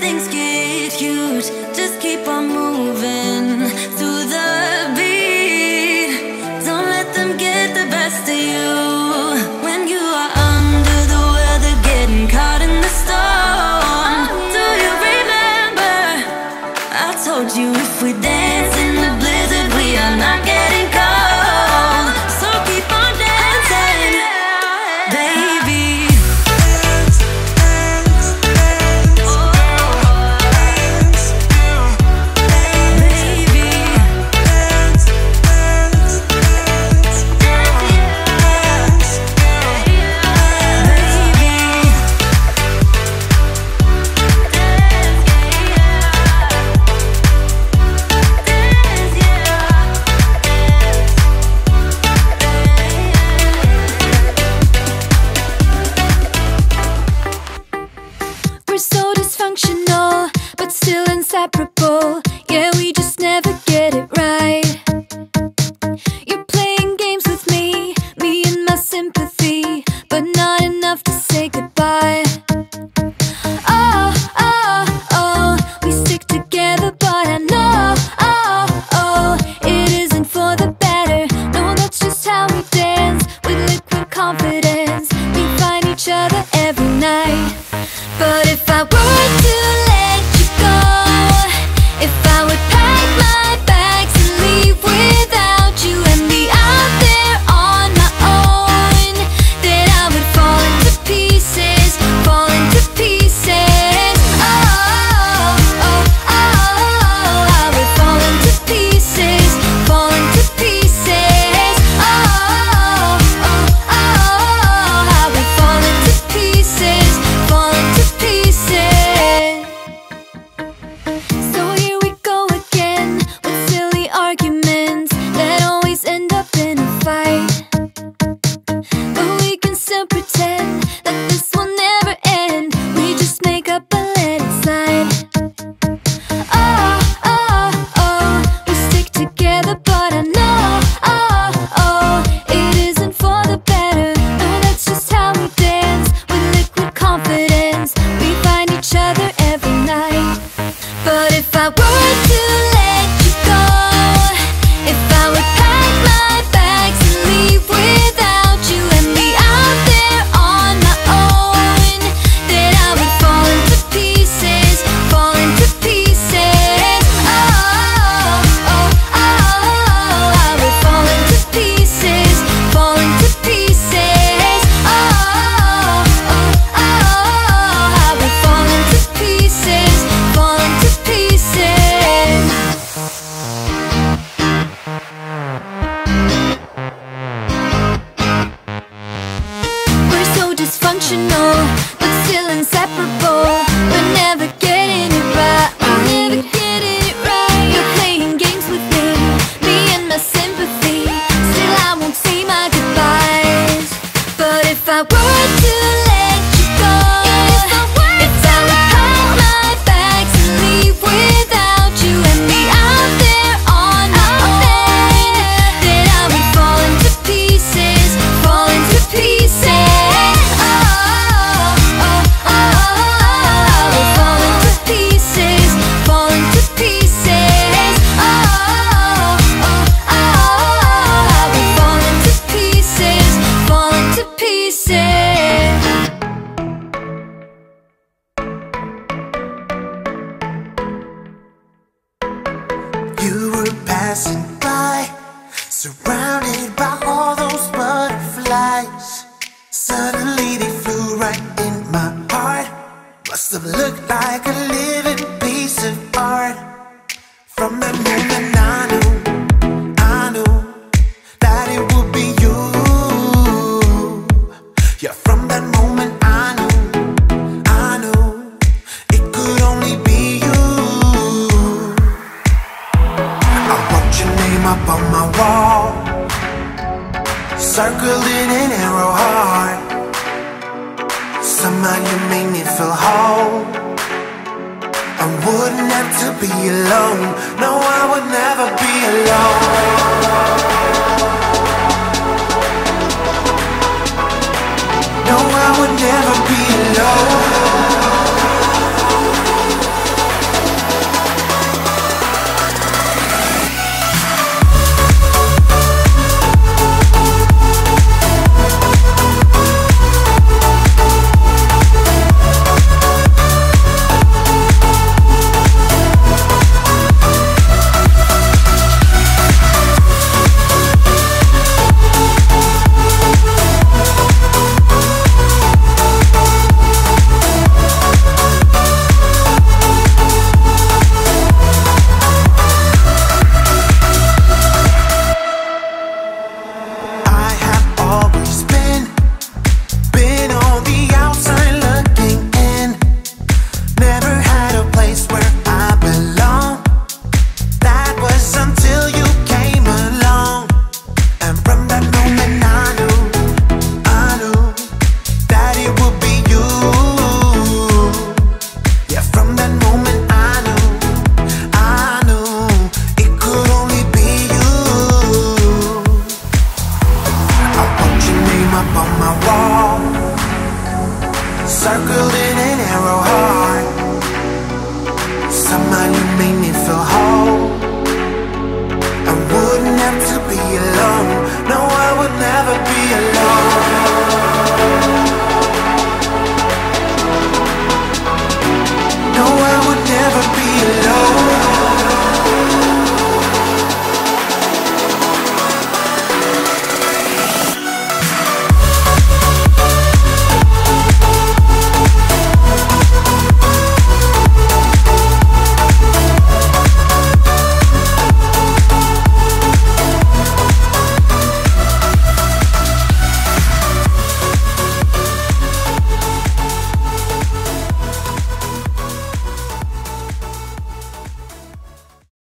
things get huge, just keep on moving through the beat. Don't let them get the best of you. When you are under the weather, getting caught in the storm, do you remember I told you if we dance in the blizzard, we are not getting cold. So keep on dancing, baby. But still inseparable. Yeah, we just never get it right. You're playing games with me and my sympathy, but not enough to say goodbye. Oh, oh, oh, we stick together, but I know, oh, oh, it isn't for the better. No, that's just how we dance, with liquid confidence. We find each other every night. But if I were to let you go, if I would pack my bags and leave without you and be out there on my own, then I would fall into pieces, fall into pieces. Oh, oh, oh, I would fall into pieces, fall into pieces. Oh, oh, oh, I would fall into pieces, fall into pieces. So here we go again, with silly arguments that always end up in a fight. But we can still pretend that this will never end. We just make up and let it slide. Oh, oh, oh, we stick together, but I know, oh, oh, it isn't for the better. No, that's just how we dance, with liquid confidence. We find each other every night. But if I were to let you go, if I would pack my bags and leave without you and be out there on my own, then I would fall into pieces, fall into pieces. Oh, oh, oh, I would fall into pieces, fall into pieces. Oh, oh, oh, I would fall into pieces, fall into pieces. We're so dysfunctional, but still inseparable. We're never getting it right. We're never getting it right. You're playing games with me and my sympathy. Still, I won't say my goodbyes. But if I were to let you go, if I would pack my bags and leave without you and be out there on my own, then I would fall into pieces, fall into pieces. Oh, oh, oh, I would fall into pieces, fall into pieces. Oh, oh, oh, I would fall into pieces, fall into pieces. You were passing by, surrounded by all those butterflies. Suddenly they flew right in my heart. Must have looked like a living piece of art. From that moment I knew that it would be you. Yeah, from that moment I knew it could only be you. I wrote your name up on my wall, circled in an arrow heart. Somehow you made me feel whole. I wouldn't have to be alone. No, I would never be alone. No, I would never